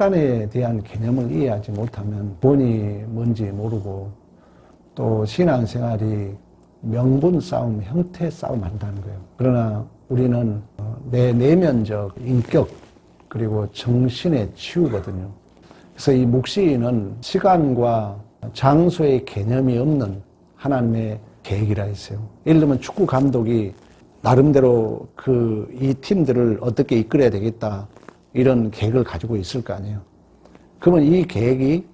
시간에 대한 개념을 이해하지 못하면 돈이 뭔지 모르고 또 신앙생활이 명분 싸움, 형태 싸움 한다는 거예요. 그러나 우리는 내 내면적 인격 그리고 정신의 치유거든요. 그래서 이 묵시인은 시간과 장소의 개념이 없는 하나님의 계획이라 했어요. 예를 들면 축구 감독이 나름대로 이 팀들을 어떻게 이끌어야 되겠다 이런 계획을 가지고 있을 거 아니에요. 그러면 이 계획이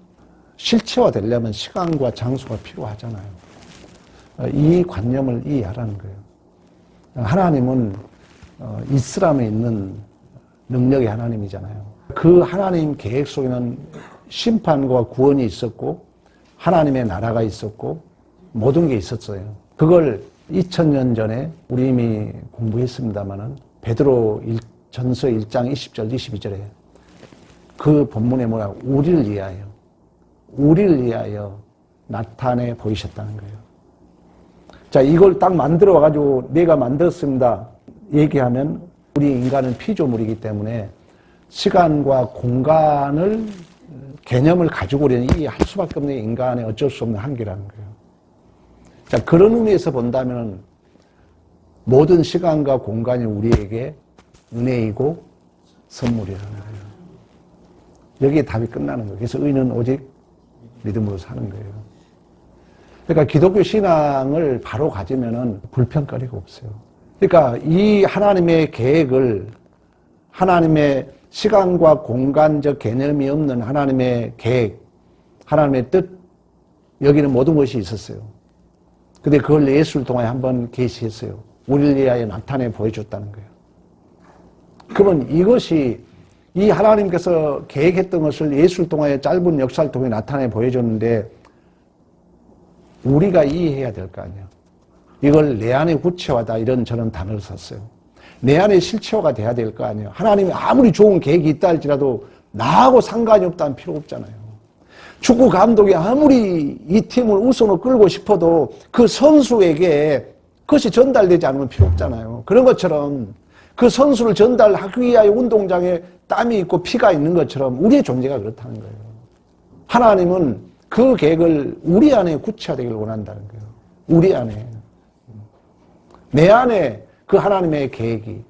실체화되려면 시간과 장소가 필요하잖아요. 이 관념을 이해하라는 거예요. 하나님은 이스라엘에 있는 능력의 하나님이잖아요. 그 하나님 계획 속에는 심판과 구원이 있었고 하나님의 나라가 있었고 모든 게 있었어요. 그걸 2000년 전에 우리 이미 공부했습니다마는 베드로 전서 1장 20절 22절에 그 본문에 뭐라 우리를 위하여 나타내 보이셨다는 거예요. 자, 이걸 딱 만들어 와가지고 내가 만들었습니다 얘기하면 우리 인간은 피조물이기 때문에 시간과 공간을 개념을 가지고 우리는 이해할 수밖에 없는 인간의 어쩔 수 없는 한계라는 거예요. 자, 그런 의미에서 본다면 모든 시간과 공간이 우리에게 은혜이고 선물이라는 거예요. 여기에 답이 끝나는 거예요. 그래서 의인은 오직 믿음으로 사는 거예요. 그러니까 기독교 신앙을 바로 가지면은 불평거리가 없어요. 그러니까 이 하나님의 계획을 하나님의 시간과 공간적 개념이 없는 하나님의 계획, 하나님의 뜻, 여기는 모든 것이 있었어요. 근데 그걸 예수를 통해 한번 계시했어요. 우리를 위하여 나타내 보여줬다는 거예요. 그러면 이것이 이 하나님께서 계획했던 것을 예수를 통해 짧은 역사를 통해 나타내 보여줬는데 우리가 이해해야 될 거 아니에요. 이걸 내 안에 구체화다 이런 저는 단어를 썼어요. 내 안에 실체화가 돼야 될 거 아니에요. 하나님이 아무리 좋은 계획이 있다 할지라도 나하고 상관이 없다는 필요 없잖아요. 축구 감독이 아무리 이 팀을 우선으로 끌고 싶어도 그 선수에게 그것이 전달되지 않으면 필요 없잖아요. 그런 것처럼 그 선수를 전달하기 위하여 운동장에 땀이 있고 피가 있는 것처럼 우리의 존재가 그렇다는 거예요. 하나님은 그 계획을 우리 안에 구체화되기를 원한다는 거예요. 우리 안에. 내 안에 그 하나님의 계획이.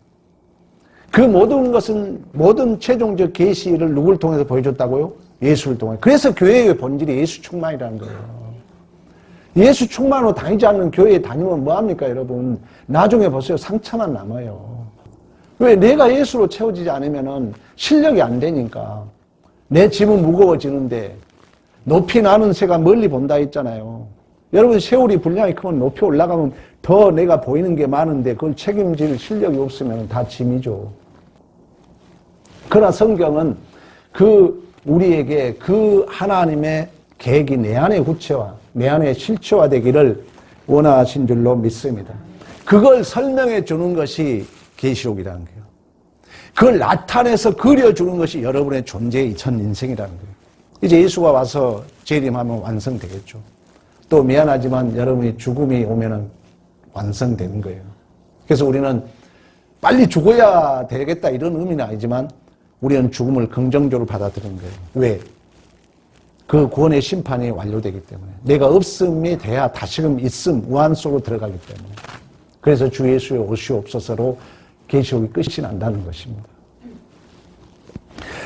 그 모든 것은 모든 최종적 계시를 누구를 통해서 보여줬다고요? 예수를 통해. 그래서 교회의 본질이 예수 충만이라는 거예요. 예수 충만으로 다니지 않는 교회에 다니면 뭐합니까 여러분? 나중에 보세요. 상처만 남아요. 왜? 내가 예수로 채워지지 않으면 실력이 안 되니까. 내 짐은 무거워지는데 높이 나는 새가 멀리 본다 했잖아요. 여러분 세월이 분량이 크면 높이 올라가면 더 내가 보이는 게 많은데 그걸 책임질 실력이 없으면 다 짐이죠. 그러나 성경은 우리에게 그 하나님의 계획이 내 안에 구체화, 내 안에 실체화되기를 원하신 줄로 믿습니다. 그걸 설명해 주는 것이 계시록이라는 거예요. 그걸 나타내서 그려주는 것이 여러분의 존재의 전 인생이라는 거예요. 이제 예수가 와서 재림하면 완성되겠죠. 또 미안하지만 여러분이 죽음이 오면은 완성되는 거예요. 그래서 우리는 빨리 죽어야 되겠다 이런 의미는 아니지만 우리는 죽음을 긍정적으로 받아들이는 거예요. 왜? 그 구원의 심판이 완료되기 때문에. 내가 없음에 대하 다시금 있음, 무한 속으로 들어가기 때문에. 그래서 주 예수의 오시옵소서로 계시록이 끝이 난다는 것입니다.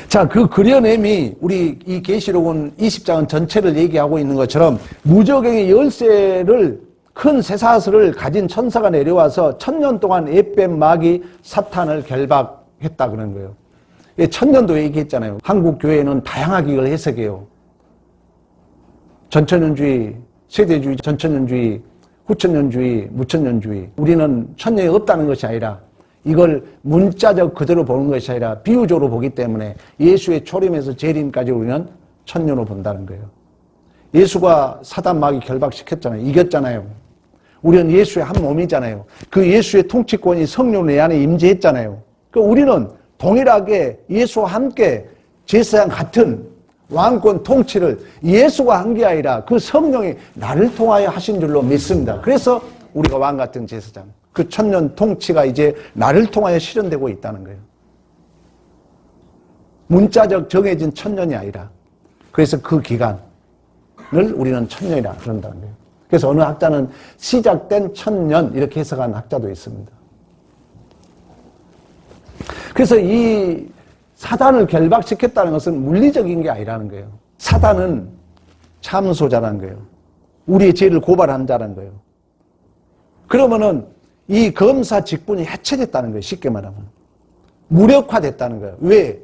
자, 그 그려냄이 우리 이 계시록은 20장은 전체를 얘기하고 있는 것처럼 무적행의 열쇠를 큰 쇠사슬을 가진 천사가 내려와서 1000년 동안 옓뱀 마귀 사탄을 결박했다 그런 거예요. 1000년도 얘기했잖아요. 한국 교회는 다양하게 이걸 해석해요. 전천년주의, 세대주의, 전천년주의, 후천년주의, 무천년주의. 우리는 천년이 없다는 것이 아니라 이걸 문자적 그대로 보는 것이 아니라 비유적으로 보기 때문에 예수의 초림에서 재림까지 우리는 천년으로 본다는 거예요. 예수가 사단 마귀 결박시켰잖아요. 이겼잖아요. 우리는 예수의 한 몸이잖아요. 그 예수의 통치권이 성령 내 안에 임재했잖아요. 그러니까 우리는 동일하게 예수와 함께 제사장 같은 왕권 통치를 예수가 한 게 아니라 그 성령이 나를 통하여 하신 줄로 믿습니다. 그래서 우리가 왕 같은 제사장, 그 천년 통치가 이제 나를 통하여 실현되고 있다는 거예요. 문자적 정해진 천년이 아니라 그래서 그 기간을 우리는 천년이라 그런다는 거예요. 그래서 어느 학자는 시작된 천년 이렇게 해석한 학자도 있습니다. 그래서 이 사단을 결박시켰다는 것은 물리적인 게 아니라는 거예요. 사단은 참소자라는 거예요. 우리의 죄를 고발한 자라는 거예요. 그러면은 이 검사 직분이 해체됐다는 거예요. 쉽게 말하면. 무력화됐다는 거예요. 왜?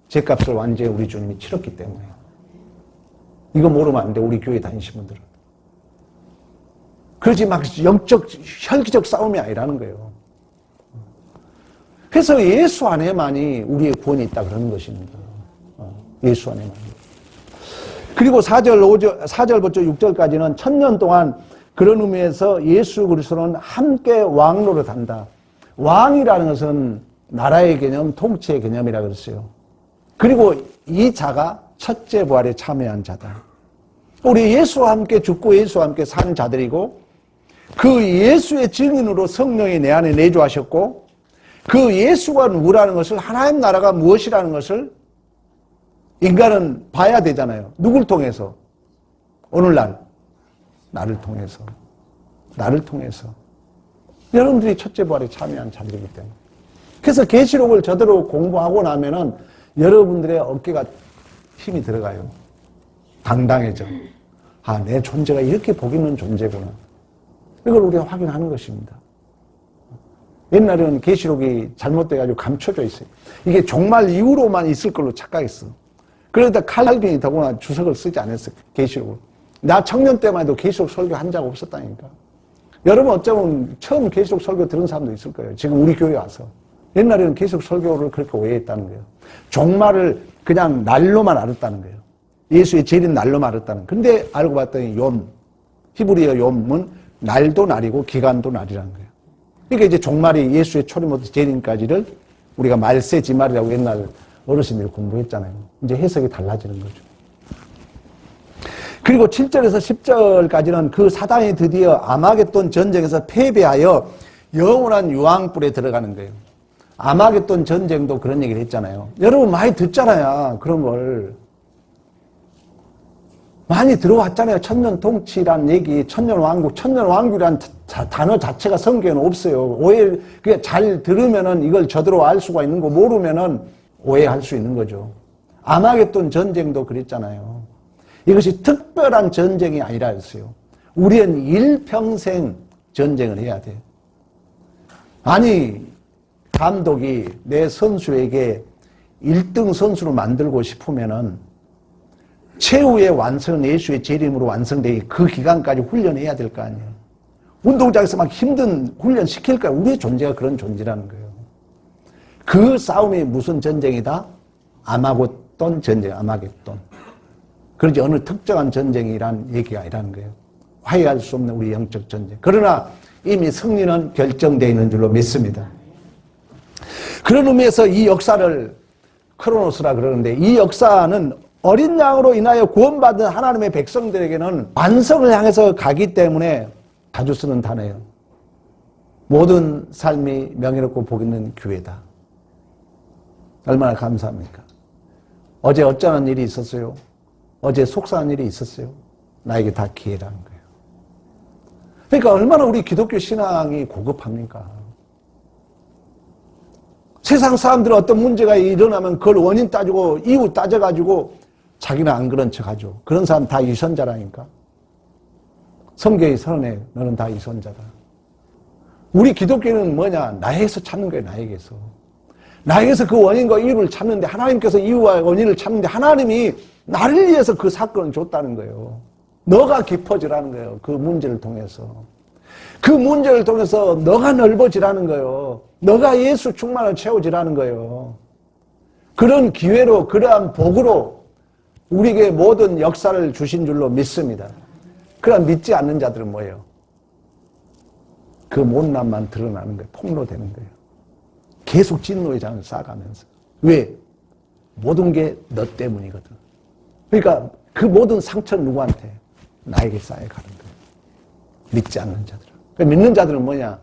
죄값을 완전히 우리 주님이 치렀기 때문에. 이거 모르면 안 돼. 우리 교회 다니신 분들은. 그러지 막 영적, 혈기적 싸움이 아니라는 거예요. 그래서 예수 안에만이 우리의 구원이 있다 그러는 것입니다. 예수 안에만. 그리고 4절부터 6절까지는 천년 동안 그런 의미에서 예수 그리스도는 함께 왕 노릇한다. 왕이라는 것은 나라의 개념, 통치의 개념이라 그랬어요. 그리고 이 자가 첫째 부활에 참여한 자다. 우리 예수와 함께 죽고 예수와 함께 산 자들이고 그 예수의 증인으로 성령이 내 안에 내주하셨고 그 예수가 누구라는 것을 하나님 나라가 무엇이라는 것을 인간은 봐야 되잖아요. 누굴 통해서? 오늘날 나를 통해서. 나를 통해서. 여러분들이 첫째 부활에 참여한 자들이기 때문에. 그래서 계시록을 저대로 공부하고 나면은 여러분들의 어깨가 힘이 들어가요. 당당해져. 아, 내 존재가 이렇게 복 있는 존재구나. 이걸 우리가 확인하는 것입니다. 옛날에는 계시록이 잘못돼가지고 감춰져 있어요. 이게 종말 이후로만 있을 걸로 착각했어. 그러다 칼빈이 더구나 주석을 쓰지 않았어. 계시록을. 나 청년 때만 해도 계시록 설교 한 적 없었다니까. 여러분 어쩌면 처음 계시록 설교 들은 사람도 있을 거예요. 지금 우리 교회 와서. 옛날에는 계시록 설교를 그렇게 오해했다는 거예요. 종말을 그냥 날로만 알았다는 거예요. 예수의 재림 날로만 알았다는 거예요. 근데 알고 봤더니 욤, 히브리어 욤은 날도 날이고 기간도 날이라는 거예요. 그러니까 이제 종말이 예수의 초림부터 재림까지를 우리가 말세지말이라고 옛날 어르신들이 공부했잖아요. 이제 해석이 달라지는 거죠. 그리고 7절에서 10절까지는 그 사단이 드디어 아마겟돈 전쟁에서 패배하여 영원한 유황불에 들어가는 거예요. 아마겟돈 전쟁도 그런 얘기를 했잖아요. 여러분 많이 듣잖아요. 그런 걸. 많이 들어왔잖아요. 천년 통치란 얘기, 천년 왕국, 천년 왕국이란 단어 자체가 성경에는 없어요. 오해, 그냥 잘 들으면은 이걸 저대로 알 수가 있는 거, 모르면은 오해할 수 있는 거죠. 아마겟돈 전쟁도 그랬잖아요. 이것이 특별한 전쟁이 아니라 했어요. 우리는 일평생 전쟁을 해야 돼. 아니, 감독이 내 선수에게 1등 선수로 만들고 싶으면은 최후의 완성은 예수의 재림으로 완성되기 그 기간까지 훈련해야 될 거 아니에요. 운동장에서 막 힘든 훈련 시킬 거야. 우리의 존재가 그런 존재라는 거예요. 그 싸움이 무슨 전쟁이다? 아마겟돈 전쟁, 아마겟돈. 그러지 어느 특정한 전쟁이란 얘기가 아니라는 거예요. 화해할 수 없는 우리 영적 전쟁. 그러나 이미 승리는 결정되어 있는 줄로 믿습니다. 그런 의미에서 이 역사를 크로노스라 그러는데 이 역사는 어린 양으로 인하여 구원받은 하나님의 백성들에게는 완성을 향해서 가기 때문에 자주 쓰는 단어예요. 모든 삶이 명예롭고 복 있는 교회다. 얼마나 감사합니까? 어제 어쩌는 일이 있었어요? 어제 속상한 일이 있었어요? 나에게 다 기회라는 거예요. 그러니까 얼마나 우리 기독교 신앙이 고급합니까? 세상 사람들은 어떤 문제가 일어나면 그걸 원인 따지고 이유 따져가지고 자기는 안 그런 척하죠. 그런 사람 다 유선자라니까. 성경이 선언해. 너는 다 유선자다. 우리 기독교는 뭐냐? 나에게서 찾는 거예요. 나에게서. 나에게서 그 원인과 이유를 찾는데 하나님께서 이유와 원인을 찾는데 하나님이 나를 위해서 그 사건을 줬다는 거예요. 너가 깊어지라는 거예요. 그 문제를 통해서. 그 문제를 통해서 너가 넓어지라는 거예요. 너가 예수 충만을 채워지라는 거예요. 그런 기회로 그러한 복으로 우리에게 모든 역사를 주신 줄로 믿습니다. 그러나 믿지 않는 자들은 뭐예요? 그 못남만 드러나는 거예요. 폭로되는 거예요. 계속 진노의 장을 쌓아가면서. 왜? 모든 게 너 때문이거든. 그러니까 그 모든 상처는 누구한테? 나에게 쌓여가는 거예요. 믿지 않는 자들은. 그러니까 믿는 자들은 뭐냐?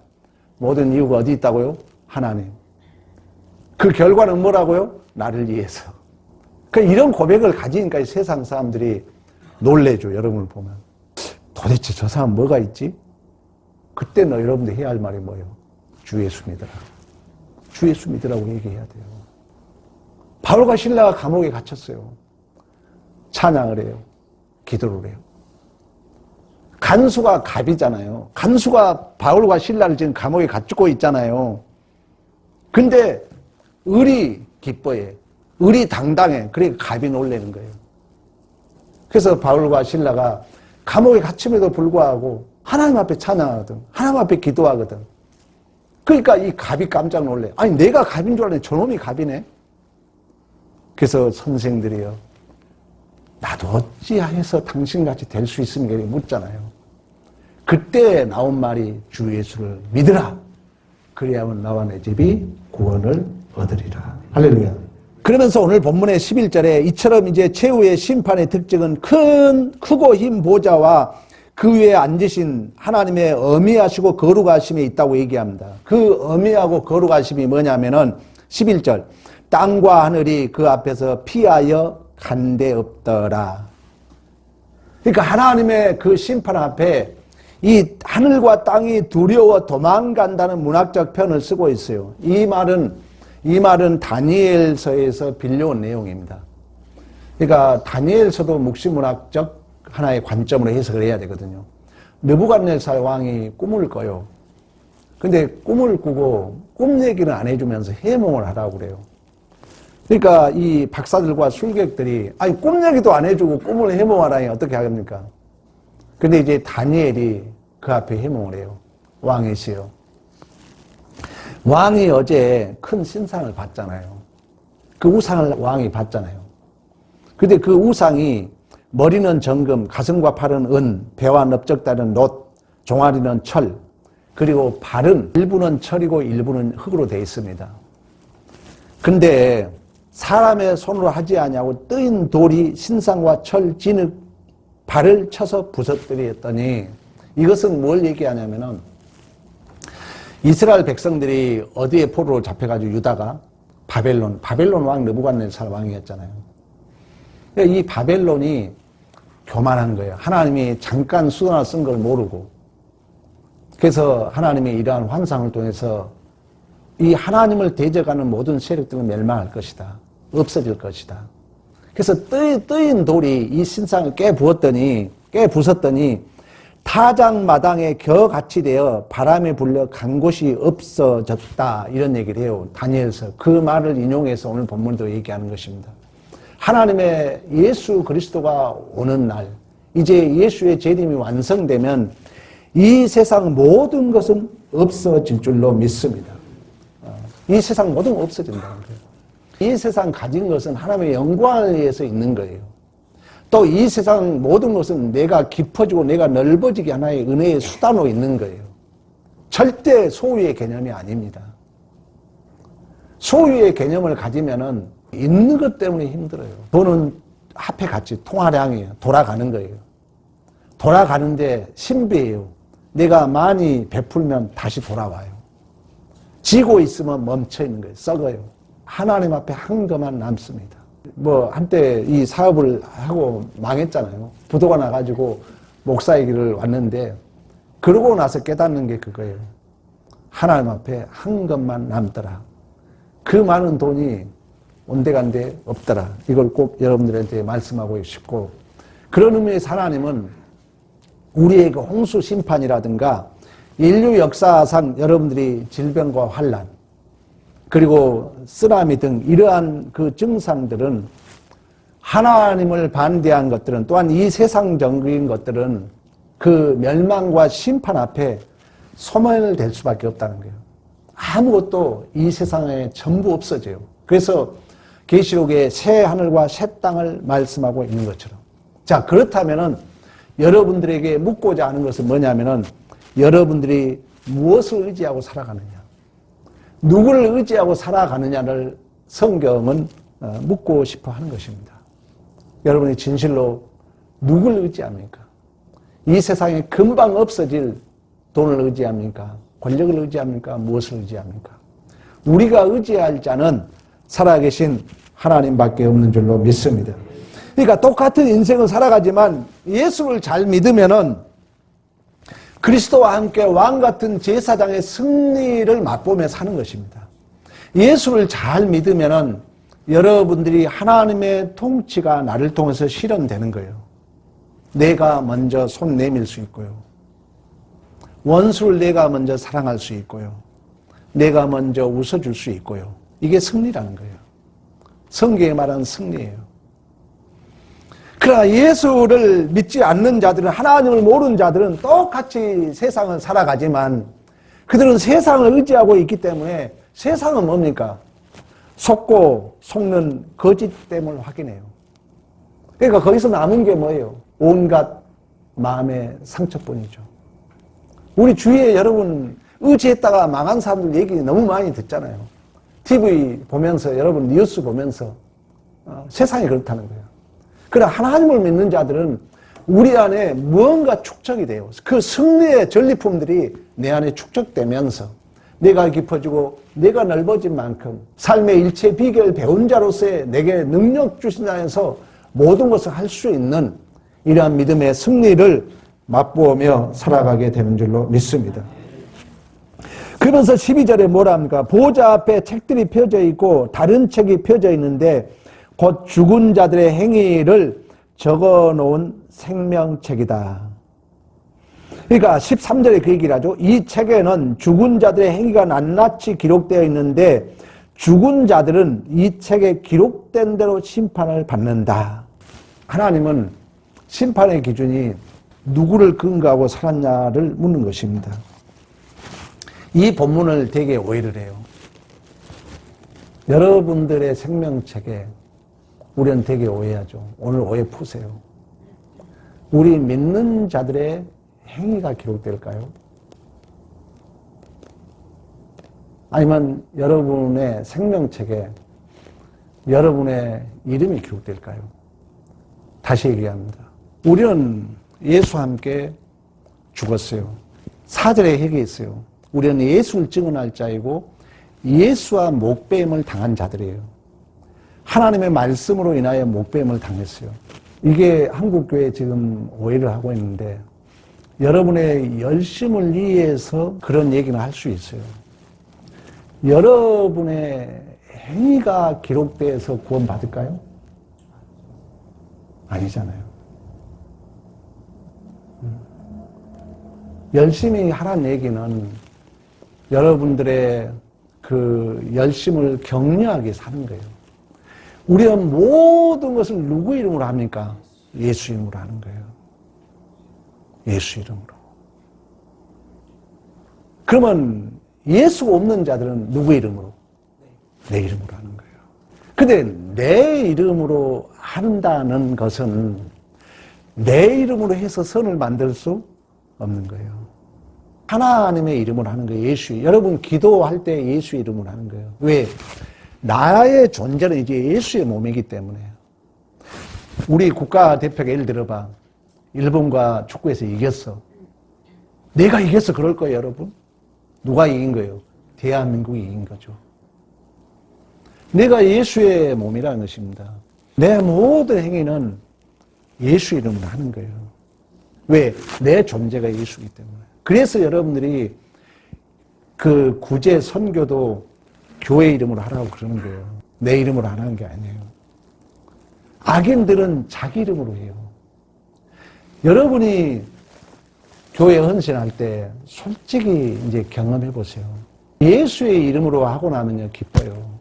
모든 이유가 어디 있다고요? 하나님. 그 결과는 뭐라고요? 나를 위해서. 이런 고백을 가지니까 세상 사람들이 놀래죠. 여러분을 보면. 도대체 저 사람 뭐가 있지? 그때 여러분들 해야 할 말이 뭐예요? 주 예수 믿으라. 주 예수 믿으라고 얘기해야 돼요. 바울과 실라가 감옥에 갇혔어요. 찬양을 해요. 기도를 해요. 간수가 갑이잖아요. 간수가 바울과 실라를 지금 감옥에 갇고 있잖아요. 근데 을이 기뻐해. 을이 당당해. 그러니까 갑이 놀라는 거예요. 그래서 바울과 실라가 감옥에 갇힘에도 불구하고 하나님 앞에 찬양하거든. 하나님 앞에 기도하거든. 그러니까 이 갑이 깜짝 놀래. 아니 내가 갑인 줄 알았는데 저놈이 갑이네. 그래서 선생들이요. 나도 어찌하여서 당신같이 될 수 있습니까? 묻잖아요. 그때 나온 말이 주 예수를 믿으라. 그래야만 나와 내 집이 구원을 얻으리라. 할렐루야. 그러면서 오늘 본문의 11절에 이처럼 이제 최후의 심판의 특징은 크고 흰 보좌와 그 위에 앉으신 하나님의 어미하시고 거룩하심에 있다고 얘기합니다. 그 어미하고 거룩하심이 뭐냐면은 11절 땅과 하늘이 그 앞에서 피하여 간데 없더라. 그러니까 하나님의 그 심판 앞에 이 하늘과 땅이 두려워 도망간다는 문학적 표현을 쓰고 있어요. 이 말은 다니엘서에서 빌려온 내용입니다. 그러니까 다니엘서도 묵시문학적 하나의 관점으로 해석을 해야 되거든요. 느부갓네살 왕이 꿈을 꿔요. 근데 꿈을 꾸고 꿈 얘기는 안 해주면서 해몽을 하라고 그래요. 그러니까 이 박사들과 술객들이 아니 꿈 얘기도 안 해주고 꿈을 해몽하라니 어떻게 하겠습니까? 근데 이제 다니엘이 그 앞에 해몽을 해요. 왕이시여. 왕이 어제 큰 신상을 봤잖아요. 그 우상을 왕이 봤잖아요. 근데 그 우상이 머리는 정금, 가슴과 팔은 은, 배와 넓적다리는 놋, 종아리는 철, 그리고 발은 일부는 철이고 일부는 흙으로 되어 있습니다. 근데 사람의 손으로 하지 아니하고 뜨인 돌이 신상과 철, 진흙, 발을 쳐서 부서뜨렸더니 이것은 뭘 얘기하냐면은 이스라엘 백성들이 어디에 포로로 잡혀가지고 유다가 바벨론 왕 느부갓네살 왕이었잖아요. 이 바벨론이 교만한 거예요. 하나님이 잠깐 수단을 쓴 걸 모르고. 그래서 하나님이 이러한 환상을 통해서 이 하나님을 대적하는 모든 세력들은 멸망할 것이다. 없어질 것이다. 그래서 뜨인 돌이 이 신상을 깨부쉈더니 타작마당에 겨같이 되어 바람에 불려 간 곳이 없어졌다. 이런 얘기를 해요. 다니엘서. 그 말을 인용해서 오늘 본문도 얘기하는 것입니다. 하나님의 예수 그리스도가 오는 날, 이제 예수의 재림이 완성되면 이 세상 모든 것은 없어질 줄로 믿습니다. 이 세상 모든 건 없어진다는 거예요. 이 세상 가진 것은 하나님의 영광을 위해서 있는 거예요. 또 이 세상 모든 것은 내가 깊어지고 내가 넓어지게 하나의 은혜의 수단으로 있는 거예요. 절대 소유의 개념이 아닙니다. 소유의 개념을 가지면은 있는 것 때문에 힘들어요. 돈은 화폐 같이 통화량이에요. 돌아가는 거예요. 돌아가는데 신비해요. 내가 많이 베풀면 다시 돌아와요. 지고 있으면 멈춰 있는 거예요. 썩어요. 하나님 앞에 한 것만 남습니다. 한때 이 사업을 하고 망했잖아요. 부도가 나가지고 목사의 길을 왔는데 그러고 나서 깨닫는 게 그거예요. 하나님 앞에 한 것만 남더라. 그 많은 돈이 온데간데 없더라. 이걸 꼭 여러분들한테 말씀하고 싶고, 그런 의미에서 하나님은 우리의 그 홍수 심판이라든가 인류 역사상 여러분들이 질병과 환난 그리고 쓰나미 등 이러한 그 증상들은 하나님을 반대한 것들은, 또한 이 세상적인 것들은 그 멸망과 심판 앞에 소멸될 수밖에 없다는 거예요. 아무것도 이 세상에 전부 없어져요. 그래서 계시록에 새 하늘과 새 땅을 말씀하고 있는 것처럼. 자, 그렇다면은 여러분들에게 묻고자 하는 것은 뭐냐면은 여러분들이 무엇을 의지하고 살아가느냐, 누구를 의지하고 살아가느냐를 성경은 묻고 싶어 하는 것입니다. 여러분이 진실로 누구를 의지합니까? 이 세상에 금방 없어질 돈을 의지합니까? 권력을 의지합니까? 무엇을 의지합니까? 우리가 의지할 자는 살아계신 하나님밖에 없는 줄로 믿습니다. 그러니까 똑같은 인생을 살아가지만 예수를 잘 믿으면은 그리스도와 함께 왕같은 제사장의 승리를 맛보며 사는 것입니다. 예수를 잘 믿으면은 여러분들이 하나님의 통치가 나를 통해서 실현되는 거예요. 내가 먼저 손 내밀 수 있고요. 원수를 내가 먼저 사랑할 수 있고요. 내가 먼저 웃어줄 수 있고요. 이게 승리라는 거예요. 성경에 말하는 승리예요. 그러나 예수를 믿지 않는 자들은, 하나님을 모르는 자들은 똑같이 세상을 살아가지만 그들은 세상을 의지하고 있기 때문에 세상은 뭡니까? 속고 속는 거짓됨을 확인해요. 그러니까 거기서 남은 게 뭐예요? 온갖 마음의 상처뿐이죠. 우리 주위에 여러분 의지했다가 망한 사람들 얘기 너무 많이 듣잖아요. TV 보면서, 여러분 뉴스 보면서 세상이 그렇다는 거예요. 그러나 하나님을 믿는 자들은 우리 안에 무언가 축적이 돼요. 그 승리의 전리품들이 내 안에 축적되면서 내가 깊어지고 내가 넓어진 만큼 삶의 일체 비결 배운 자로서의 내게 능력 주신다 해서 모든 것을 할 수 있는 이러한 믿음의 승리를 맛보며 살아가게 되는 줄로 믿습니다. 그러면서 12절에 뭐라 합니까? 보좌 앞에 책들이 펴져 있고 다른 책이 펴져 있는데 곧 죽은 자들의 행위를 적어놓은 생명책이다. 그러니까 13절에 그 얘기를 하죠. 이 책에는 죽은 자들의 행위가 낱낱이 기록되어 있는데 죽은 자들은 이 책에 기록된 대로 심판을 받는다. 하나님은 심판의 기준이 누구를 근거하고 살았냐를 묻는 것입니다. 이 본문을 되게 오해를 해요. 여러분들의 생명책에 우리는 되게 오해하죠. 오늘 오해 푸세요. 우리 믿는 자들의 행위가 기록될까요? 아니면 여러분의 생명책에 여러분의 이름이 기록될까요? 다시 얘기합니다. 우리는 예수와 함께 죽었어요. 4절에 얘기했어요. 우리는 예수를 증언할 자이고 예수와 목배임을 당한 자들이에요. 하나님의 말씀으로 인하여 목배임을 당했어요. 이게 한국교회 지금 오해를 하고 있는데 여러분의 열심을 위해서 그런 얘기는 할 수 있어요. 여러분의 행위가 기록돼서 구원받을까요? 아니잖아요. 열심히 하라는 얘기는 여러분들의 그 열심을 격려하게 사는 거예요. 우리는 모든 것을 누구 이름으로 합니까? 예수 이름으로 하는 거예요. 예수 이름으로. 그러면 예수가 없는 자들은 누구 이름으로? 내 이름으로 하는 거예요. 근데 내 이름으로 한다는 것은 내 이름으로 해서 선을 만들 수 없는 거예요. 하나님의 이름으로 하는 거예요. 예수. 여러분 기도할 때 예수 이름으로 하는 거예요. 왜? 나의 존재는 이제 예수의 몸이기 때문에. 우리 국가대표가 예를 들어봐. 일본과 축구에서 이겼어. 내가 이겼어 그럴 거예요, 여러분? 누가 이긴 거예요? 대한민국이 이긴 거죠. 내가 예수의 몸이라는 것입니다. 내 모든 행위는 예수 이름으로 하는 거예요. 왜? 내 존재가 예수이기 때문에. 그래서 여러분들이 그 구제 선교도 교회 이름으로 하라고 그러는 거예요. 내 이름으로 하라는 게 아니에요. 악인들은 자기 이름으로 해요. 여러분이 교회 헌신할 때 솔직히 이제 경험해 보세요. 예수의 이름으로 하고 나면요, 기뻐요.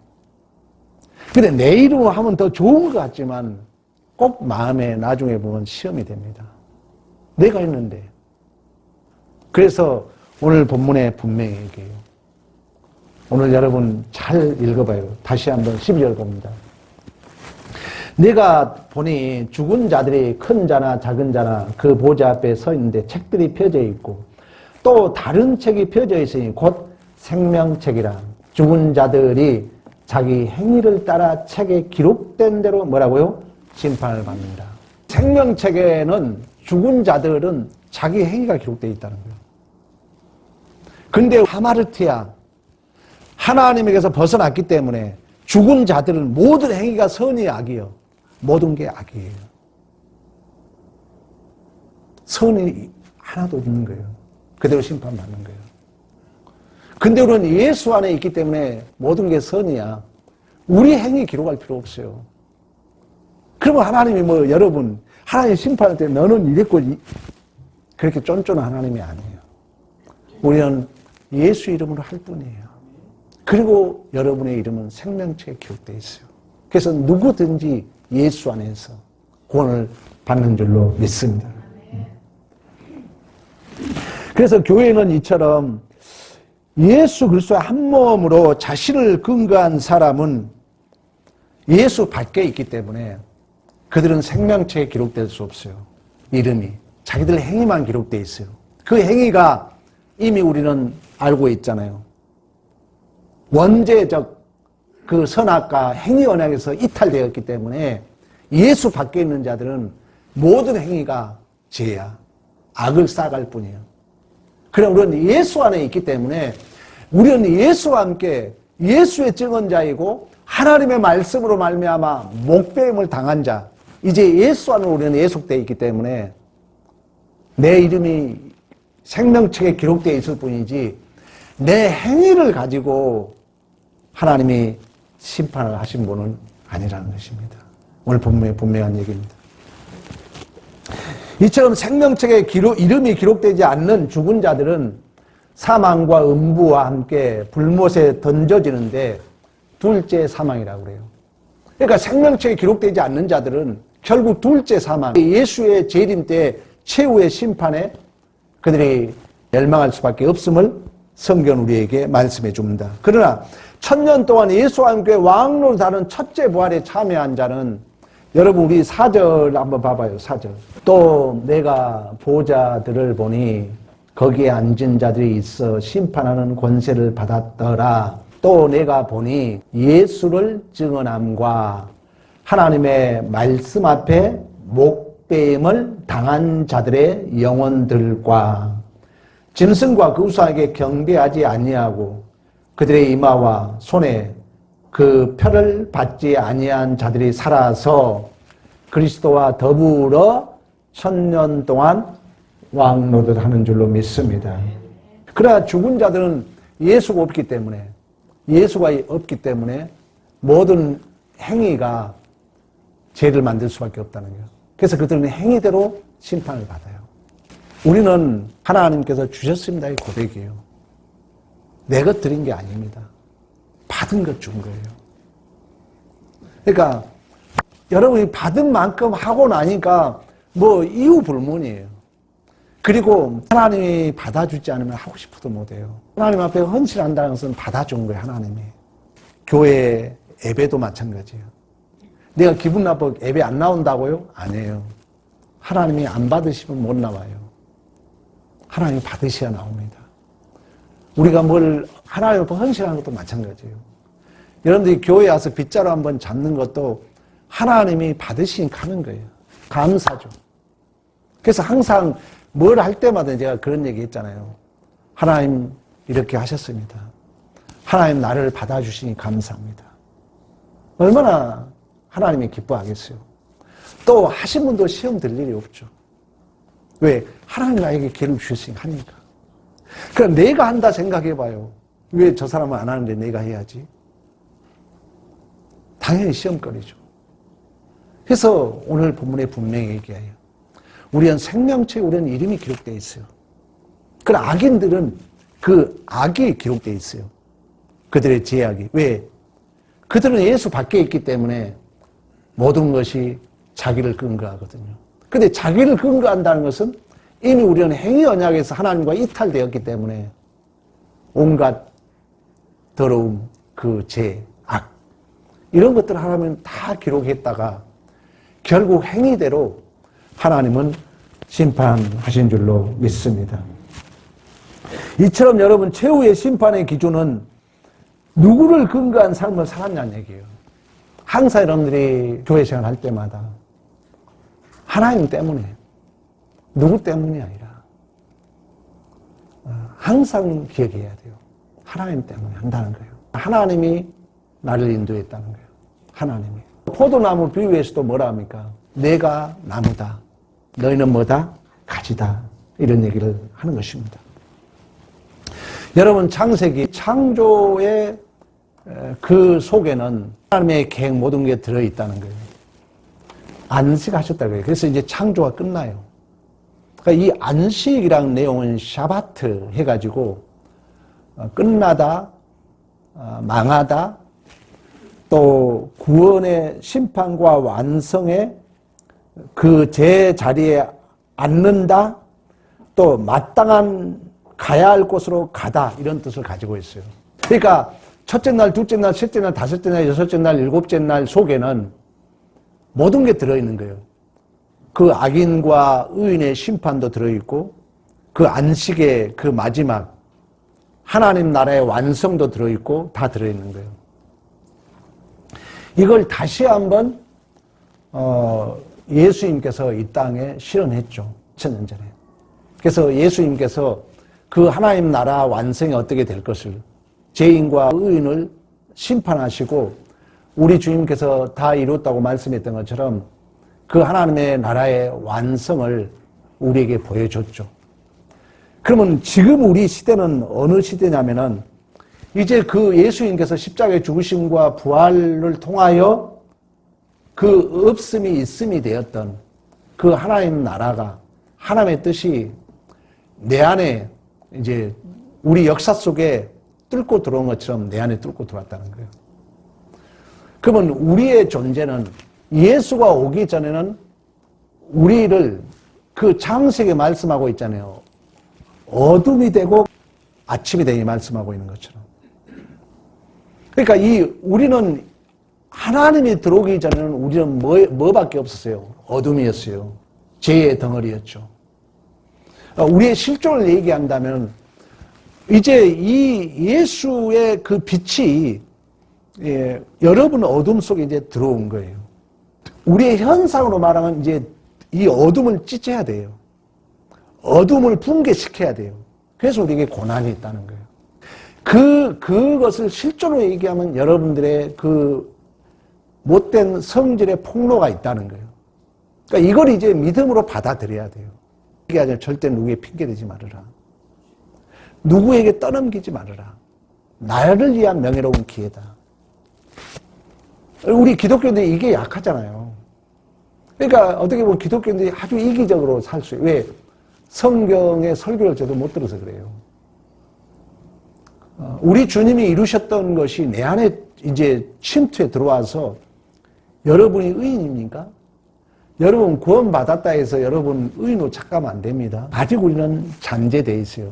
근데 내 이름으로 하면 더 좋은 것 같지만 꼭 마음에 나중에 보면 시험이 됩니다. 내가 했는데. 그래서 오늘 본문에 분명히 얘기해요. 오늘 여러분 잘 읽어봐요. 다시 한번 12절 봅니다. 내가 보니 죽은 자들이 큰 자나 작은 자나 그 보좌 앞에 서 있는데 책들이 펴져 있고 또 다른 책이 펴져 있으니 곧 생명책이라. 죽은 자들이 자기 행위를 따라 책에 기록된 대로 뭐라고요? 심판을 받는다. 생명책에는 죽은 자들은 자기 행위가 기록되어 있다는 거예요. 근데 하마르티아, 하나님에게서 벗어났기 때문에 죽은 자들은 모든 행위가 선이 악이요. 모든 게 악이에요. 선이 하나도 없는 거예요. 그대로 심판받는 거예요. 근데 우리는 예수 안에 있기 때문에 모든 게 선이야. 우리 행위 기록할 필요 없어요. 그러면 하나님이 여러분, 하나님 심판할 때 너는 이랬고, 그렇게 쫀쫀한 하나님이 아니에요. 우리는 예수 이름으로 할 뿐이에요. 그리고 여러분의 이름은 생명책에 기록되어 있어요. 그래서 누구든지 예수 안에서 구원을 받는 줄로 믿습니다. 그래서 교회는 이처럼 예수 그리스도의 한 몸으로 자신을 근거한 사람은 예수 밖에 있기 때문에 그들은 생명책에 기록될 수 없어요. 이름이. 자기들 행위만 기록되어 있어요. 그 행위가 이미 우리는 알고 있잖아요. 원죄적 그 선악과 행위 언약에서 이탈되었기 때문에 예수 밖에 있는 자들은 모든 행위가 죄야. 악을 쌓아갈 뿐이에요. 그래 우리는 예수 안에 있기 때문에 우리는 예수와 함께 예수의 증언자이고 하나님의 말씀으로 말미암아 목배임을 당한 자, 이제 예수 안으로 우리는 예속되어 있기 때문에 내 이름이 생명책에 기록되어 있을 뿐이지 내 행위를 가지고 하나님이 심판을 하신 분은 아니라는 것입니다. 오늘 본문의 분명한 얘기입니다. 이처럼 생명책에 이름이 기록되지 않는 죽은 자들은 사망과 음부와 함께 불못에 던져지는데 둘째 사망이라고 그래요. 그러니까 생명책에 기록되지 않는 자들은 결국 둘째 사망, 예수의 재림 때 최후의 심판에 그들이 멸망할 수밖에 없음을 성경 우리에게 말씀해 줍니다. 그러나 천년 동안 예수와 함께 왕노로 다른 첫째 부활에 참여한 자는 여러분 우리 4절 한번 봐봐요. 4절. 또 내가 보좌들을 보니 거기에 앉은 자들이 있어 심판하는 권세를 받았더라. 또 내가 보니 예수를 증언함과 하나님의 말씀 앞에 목배임을 당한 자들의 영혼들과 짐승과 그 우상에게 경배하지 아니하고 그들의 이마와 손에 그 표를 받지 아니한 자들이 살아서 그리스도와 더불어 1000년 동안 왕노릇 하는 줄로 믿습니다. 그러나 죽은 자들은 예수가 없기 때문에 모든 행위가 죄를 만들 수밖에 없다는 거예요. 그래서 그들은 행위대로 심판을 받아요. 우리는 하나님께서 주셨습니다의 고백이에요. 내 것 드린 게 아닙니다. 받은 것 준 거예요. 그러니까 여러분이 받은 만큼 하고 나니까 이유 불문이에요. 그리고 하나님이 받아주지 않으면 하고 싶어도 못해요. 하나님 앞에 헌신한다는 것은 받아준 거예요. 하나님이. 교회 예배도 마찬가지예요. 내가 기분 나빠 예배 안 나온다고요? 아니에요. 하나님이 안 받으시면 못 나와요. 하나님이 받으셔야 나옵니다. 우리가 하나님 앞에 헌신하는 것도 마찬가지예요. 여러분들이 교회에 와서 빗자루 한번 잡는 것도 하나님이 받으시니까 하는 거예요. 감사죠. 그래서 항상 뭘 할 때마다 제가 그런 얘기 했잖아요. 하나님 이렇게 하셨습니다. 하나님 나를 받아주시니 감사합니다. 얼마나 하나님이 기뻐하겠어요. 또 하신 분도 시험 들 일이 없죠. 왜? 하나님 나에게 기회를 주셨으니까 하니까. 그럼 내가 한다 생각해봐요. 왜 저 사람은 안 하는데 내가 해야지? 당연히 시험거리죠. 그래서 오늘 본문에 분명히 얘기해요. 우리는 생명책에 우리는 이름이 기록되어 있어요. 그러나 악인들은 그 악이 기록되어 있어요. 그들의 죄악이. 왜? 그들은 예수 밖에 있기 때문에 모든 것이 자기를 근거하거든요. 근데 자기를 근거한다는 것은 이미 우리는 행위 언약에서 하나님과 이탈되었기 때문에 온갖 더러움, 그 죄, 악 이런 것들을 하나님은 다 기록했다가 결국 행위대로 하나님은 심판하신 줄로 믿습니다. 이처럼 여러분 최후의 심판의 기준은 누구를 근거한 삶을 살았냐는 얘기예요. 항상 여러분들이 교회 생활할 때마다 하나님 때문에 누구 때문이 아니라 항상 기억해야 돼요. 하나님 때문에 한다는 거예요. 하나님이 나를 인도했다는 거예요. 하나님이. 포도나무 비유에서도 뭐라 합니까? 내가 나무다. 너희는 뭐다? 가지다. 이런 얘기를 하는 것입니다. 여러분, 창세기 창조의 그 속에는 하나님의 계획 모든 게 들어있다는 거예요. 안식하셨다고 해요. 그래서 이제 창조가 끝나요. 그러니까 이 안식이라는 내용은 샤바트 해가지고 끝나다, 망하다, 또 구원의 심판과 완성의 그 제자리에 앉는다, 또 마땅한 가야 할 곳으로 가다, 이런 뜻을 가지고 있어요. 그러니까 첫째 날, 둘째 날, 셋째 날, 다섯째 날, 여섯째 날, 일곱째 날 속에는 모든 게 들어있는 거예요. 그 악인과 의인의 심판도 들어있고, 그 안식의 그 마지막 하나님 나라의 완성도 들어있고, 다 들어있는 거예요. 이걸 다시 한번 예수님께서 이 땅에 실현했죠. 2000년 전에. 그래서 예수님께서 그 하나님 나라 완성이 어떻게 될 것을, 죄인과 의인을 심판하시고 우리 주님께서 다 이뤘다고 말씀했던 것처럼 그 하나님의 나라의 완성을 우리에게 보여줬죠. 그러면 지금 우리 시대는 어느 시대냐면은 이제 그 예수님께서 십자가의 죽으심과 부활을 통하여 그 없음이 있음이 되었던 그 하나님 나라가, 하나님의 뜻이 내 안에 이제 우리 역사 속에 뚫고 들어온 것처럼 내 안에 뚫고 들어왔다는 거예요. 그러면 우리의 존재는 예수가 오기 전에는 우리를 그 창세기에 말씀하고 있잖아요. 어둠이 되고 아침이 되니 말씀하고 있는 것처럼. 그러니까 우리는 하나님이 들어오기 전에는 우리는 뭐밖에 없었어요? 어둠이었어요. 죄의 덩어리였죠. 우리의 실존을 얘기한다면 이제 이 예수의 그 빛이 여러분 어둠 속에 이제 들어온 거예요. 우리의 현상으로 말하면 이제 이 어둠을 찢어야 돼요. 어둠을 붕괴시켜야 돼요. 그래서 우리에게 고난이 있다는 거예요. 그것을 실존으로 얘기하면 여러분들의 그 못된 성질의 폭로가 있다는 거예요. 그러니까 이걸 이제 믿음으로 받아들여야 돼요. 이게 아니라 절대 누구에게 핑계대지 말아라. 누구에게 떠넘기지 말아라. 나를 위한 명예로운 기회다. 우리 기독교인들이 이게 약하잖아요. 그러니까 어떻게 보면 기독교인들이 아주 이기적으로 살 수 있어요. 왜? 성경의 설교를 저도 못 들어서 그래요. 우리 주님이 이루셨던 것이 내 안에 이제 침투에 들어와서 여러분이 의인입니까? 여러분 구원받았다 해서 여러분 의인으로 착각하면 안 됩니다. 아직 우리는 잔재되어 있어요.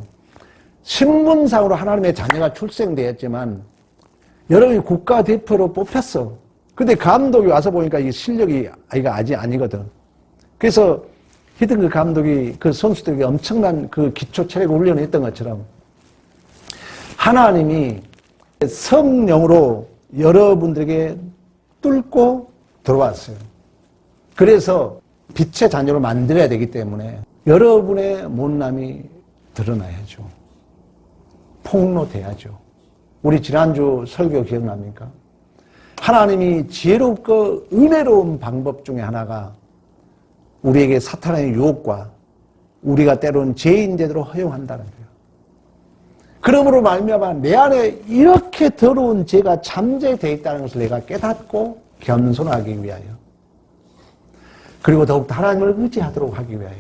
신분상으로 하나님의 자녀가 출생되었지만 여러분이 국가대표로 뽑혔어. 근데 감독이 와서 보니까 이 실력이 아직 아니거든. 그래서 히든크 감독이 그 선수들에게 엄청난 그 기초 체력 훈련을 했던 것처럼 하나님이 성령으로 여러분들에게 뚫고 들어왔어요. 그래서 빛의 자녀로 만들어야 되기 때문에 여러분의 못남이 드러나야죠. 폭로돼야죠. 우리 지난주 설교 기억납니까? 하나님이 지혜롭고 은혜로운 방법 중에 하나가 우리에게 사탄의 유혹과 우리가 때로는 죄인 되도록 허용한다는 거예요. 그러므로 말미암아 내 안에 이렇게 더러운 죄가 잠재되어 있다는 것을 내가 깨닫고 겸손하기 위하여, 그리고 더욱더 하나님을 의지하도록 하기 위하여,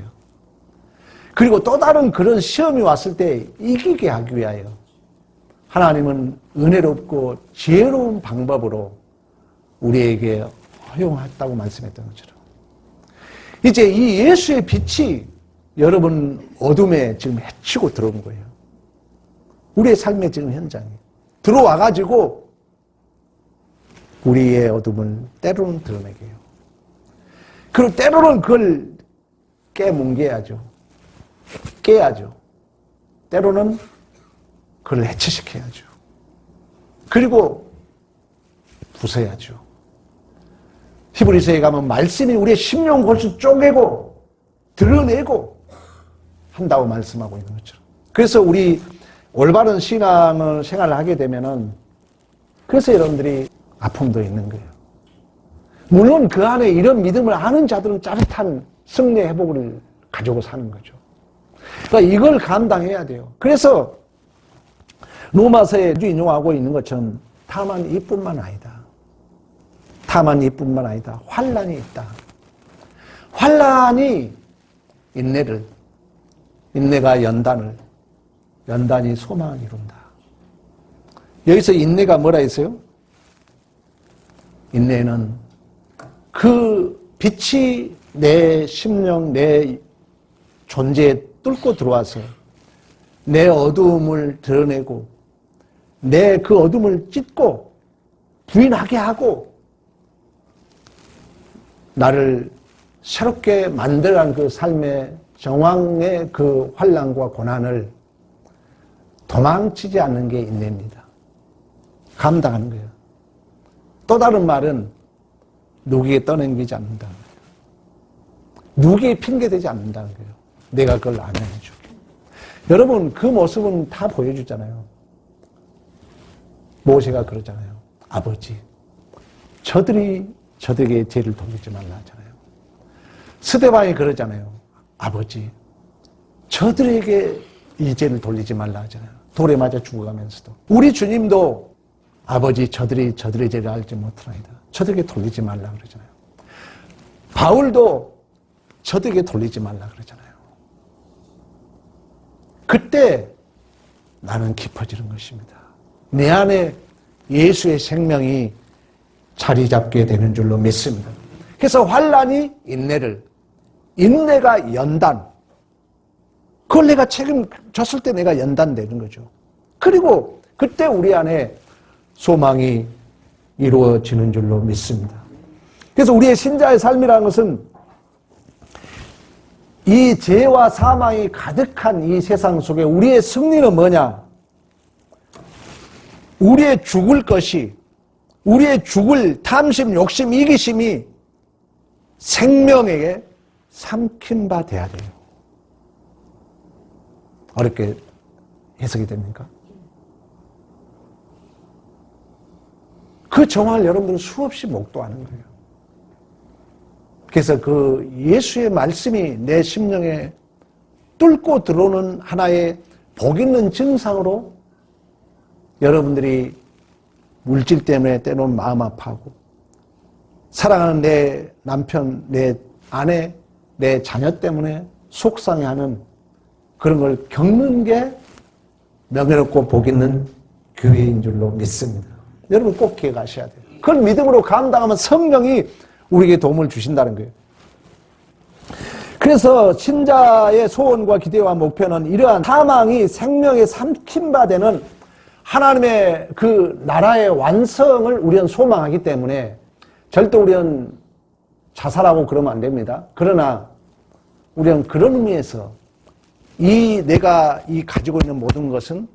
그리고 또 다른 그런 시험이 왔을 때 이기게 하기 위하여 하나님은 은혜롭고 지혜로운 방법으로 우리에게 허용했다고 말씀했던 것처럼 이제 이 예수의 빛이 여러분 어둠에 지금 헤치고 들어온 거예요. 우리의 삶의 지금 현장에 들어와가지고 우리의 어둠을 때로는 드러내게 해요. 그리고 때로는 그걸 깨뭉개야죠. 깨야죠. 때로는 그걸 해체시켜야죠. 그리고 부숴야죠. 히브리서에 가면 말씀이 우리의 심령 골수 쪼개고 드러내고 한다고 말씀하고 있는 것처럼. 그래서 우리 올바른 신앙을 생활을 하게 되면은 그래서 여러분들이 아픔도 있는 거예요. 물론 그 안에 이런 믿음을 아는 자들은 짜릿한 승리의 회복을 가지고 사는 거죠. 그러니까 이걸 감당해야 돼요. 그래서 로마서에 인용하고 있는 것처럼 다만 이뿐만 아니다. 다만 이뿐만 아니다. 환난이 있다. 환난이 인내를, 인내가 연단을, 연단이 소망을 이룬다. 여기서 인내가 뭐라 했어요? 인내는 그 빛이 내 심령, 내 존재에 뚫고 들어와서 내 어두움을 드러내고 내 그 어둠을 찢고 부인하게 하고 나를 새롭게 만들어간 그 삶의 정황의 그 환난과 고난을 도망치지 않는 게 인내입니다. 감당하는 거예요. 또 다른 말은 누구에게 떠넘기지 않는다는 거예요. 누구에게 핑계대지 않는다는 거예요. 내가 그걸 안 해줄게. 여러분 그 모습은 다 보여주잖아요. 모세가 그러잖아요. 아버지, 저들에게 죄를 돌리지 말라 하잖아요. 스데반이 그러잖아요. 아버지, 저들에게 이 죄를 돌리지 말라 하잖아요. 돌에 맞아 죽어가면서도. 우리 주님도 아버지, 저들의 죄를 알지 못하나이다. 저들에게 돌리지 말라 그러잖아요. 바울도 저들에게 돌리지 말라 그러잖아요. 그때 나는 깊어지는 것입니다. 내 안에 예수의 생명이 자리 잡게 되는 줄로 믿습니다. 그래서 환난이 인내를, 인내가 연단, 그걸 내가 책임졌을 때 내가 연단되는 거죠. 그리고 그때 우리 안에 소망이 이루어지는 줄로 믿습니다. 그래서 우리의 신자의 삶이라는 것은 이 죄와 사망이 가득한 이 세상 속에 우리의 승리는 뭐냐? 우리의 죽을 것이, 우리의 죽을 탐심, 욕심, 이기심이 생명에게 삼킨 바 돼야 돼요. 어렵게 해석이 됩니까? 그 정황을 여러분들은 수없이 목도하는 거예요. 그래서 그 예수의 말씀이 내 심령에 뚫고 들어오는 하나의 복 있는 증상으로 여러분들이 물질 때문에 때로는 마음 아파하고 사랑하는 내 남편, 내 아내, 내 자녀 때문에 속상해하는 그런 걸 겪는 게 명예롭고 복 있는 교회인 줄로 믿습니다. 여러분 꼭 기억하셔야 돼요. 그걸 믿음으로 감당하면 성령이 우리에게 도움을 주신다는 거예요. 그래서 신자의 소원과 기대와 목표는 이러한 사망이 생명에 삼킨 바 되는 하나님의 그 나라의 완성을 우리는 소망하기 때문에 절대 우리는 자살하고 그러면 안 됩니다. 그러나 우리는 그런 의미에서 내가 가지고 있는 모든 것은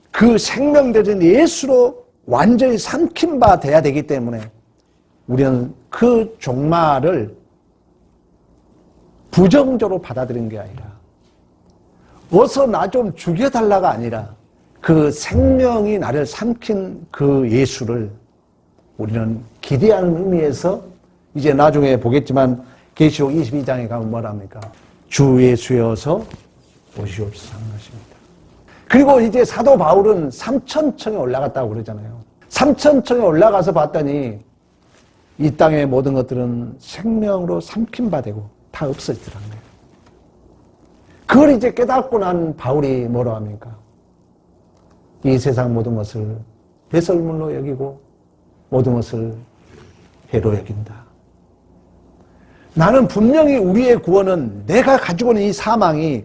그 생명되는 예수로 완전히 삼킨 바 돼야 되기 때문에 우리는 그 종말을 부정적으로 받아들인 게 아니라 어서 나 좀 죽여달라가 아니라 그 생명이 나를 삼킨 그 예수를 우리는 기대하는 의미에서 이제 나중에 보겠지만 계시록 22장에 가면 뭐랍니까? 주 예수여서 오시옵소서 하는 것입니다. 그리고 이제 사도 바울은 3천층에 올라갔다고 그러잖아요. 3천층에 올라가서 봤더니 이 땅의 모든 것들은 생명으로 삼킨 바 되고 다 없어지더라는 거예요. 그걸 이제 깨닫고 난 바울이 뭐라 합니까? 이 세상 모든 것을 배설물로 여기고 모든 것을 해로 여긴다. 나는 분명히 우리의 구원은 내가 가지고 있는 이 사망이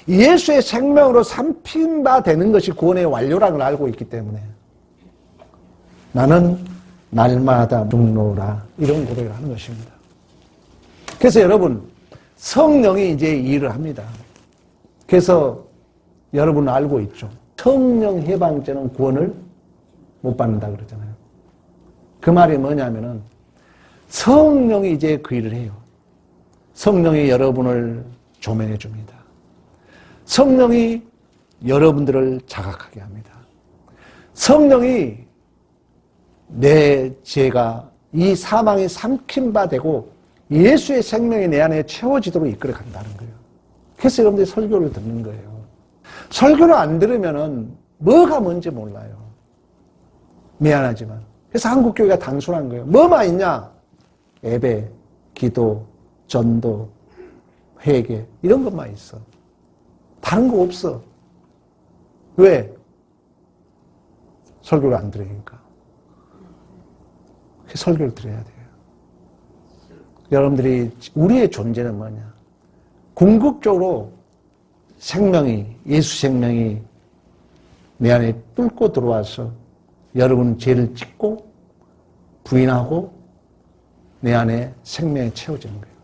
예수의 생명으로 삼킨 바 되는 것이 구원의 완료라는 걸 알고 있기 때문에 나는 날마다 죽노라 이런 고백을 하는 것입니다. 그래서 여러분 성령이 이제 일을 합니다. 그래서 여러분 알고 있죠. 성령 해방죄는 구원을 못 받는다 그러잖아요. 그 말이 뭐냐면은 성령이 이제 그 일을 해요. 성령이 여러분을 조명해 줍니다. 성령이 여러분들을 자각하게 합니다. 성령이 내 죄가 이 사망이 삼킨 바 되고 예수의 생명이 내 안에 채워지도록 이끌어 간다는 거예요. 그래서 여러분들이 설교를 듣는 거예요. 설교를 안 들으면은 뭐가 뭔지 몰라요. 미안하지만. 그래서 한국교회가 단순한 거예요. 뭐만 있냐? 예배, 기도, 전도, 회개 이런 것만 있어. 다른 거 없어. 왜? 설교를 안 들으니까. 설교를 들어야 돼요. 여러분들이 우리의 존재는 뭐냐? 궁극적으로 생명이 예수 생명이 내 안에 뚫고 들어와서 여러분 죄를 찢고 부인하고 내 안에 생명이 채워지는 거예요.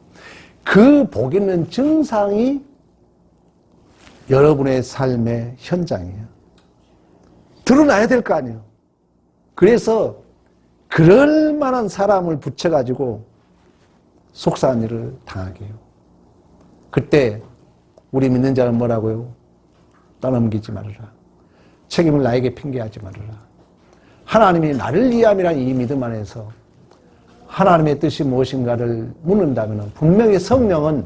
그 복 있는 증상이 여러분의 삶의 현장이에요. 드러나야 될 거 아니에요. 그래서 그럴 만한 사람을 붙여가지고 속상한 일을 당하게 해요. 그때 우리 믿는 자는 뭐라고요? 떠넘기지 말아라. 책임을 나에게 핑계하지 말아라. 하나님이 나를 위함이란 이 믿음 안에서 하나님의 뜻이 무엇인가를 묻는다면 분명히 성령은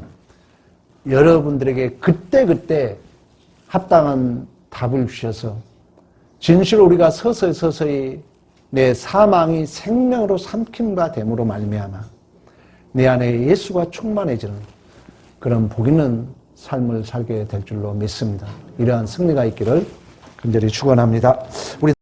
여러분들에게 그때그때 합당한 답을 주셔서 진실로 우리가 서서히 내 사망이 생명으로 삼킴과 됨으로 말미암아 내 안에 예수가 충만해지는 그런 복 있는 삶을 살게 될 줄로 믿습니다. 이러한 승리가 있기를 간절히 축원합니다. 우리